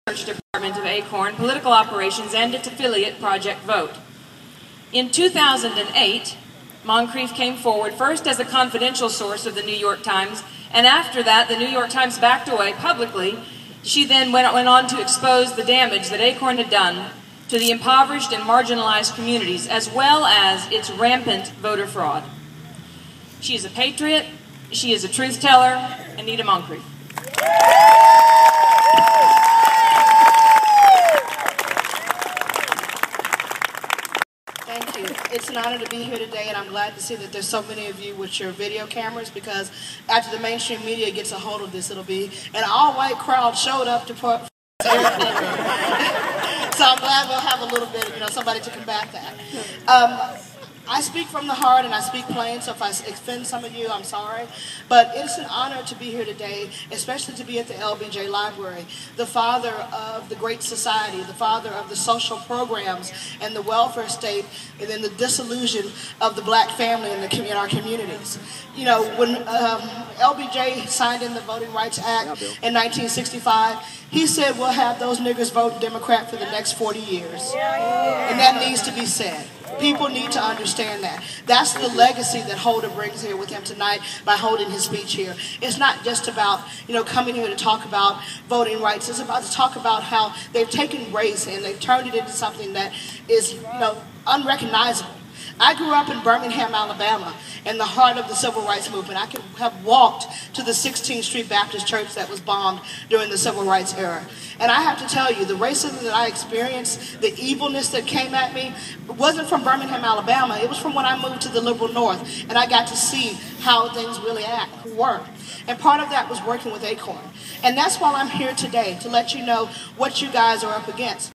Research Department of ACORN Political Operations and its affiliate Project Vote. In 2008, Moncrief came forward first as a confidential source of the New York Times, and after that, the New York Times backed away publicly. She then went on to expose the damage that ACORN had done to the impoverished and marginalized communities, as well as its rampant voter fraud. She is a patriot, she is a truth teller, Anita Moncrief. Thank you. It's an honor to be here today, and I'm glad to see that there's so many of you with your video cameras, because after the mainstream media gets a hold of this, it'll be an all-white crowd showed up to put so I'm glad we'll have a little bit, somebody to combat that. I speak from the heart and I speak plain, so if I offend some of you, I'm sorry. But it's an honor to be here today, especially to be at the LBJ Library, the father of the Great Society, the father of the social programs and the welfare state, and then the disillusion of the black family in our communities. You know, when LBJ signed in the Voting Rights Act in 1965, he said we'll have those niggers voting Democrat for the next 40 years. And that needs to be said. People need to understand that. That's the legacy that Holder brings here with him tonight by holding his speech here. It's not just about, coming here to talk about voting rights. It's about to talk about how they've taken race and they've turned it into something that is, unrecognizable. I grew up in Birmingham, Alabama, in the heart of the Civil Rights Movement. I could have walked to the 16th Street Baptist Church that was bombed during the Civil Rights era. And I have to tell you, the racism that I experienced, the evilness that came at me, wasn't from Birmingham, Alabama. It was from when I moved to the liberal North, and I got to see how things really were. And part of that was working with ACORN. And that's why I'm here today, to let you know what you guys are up against.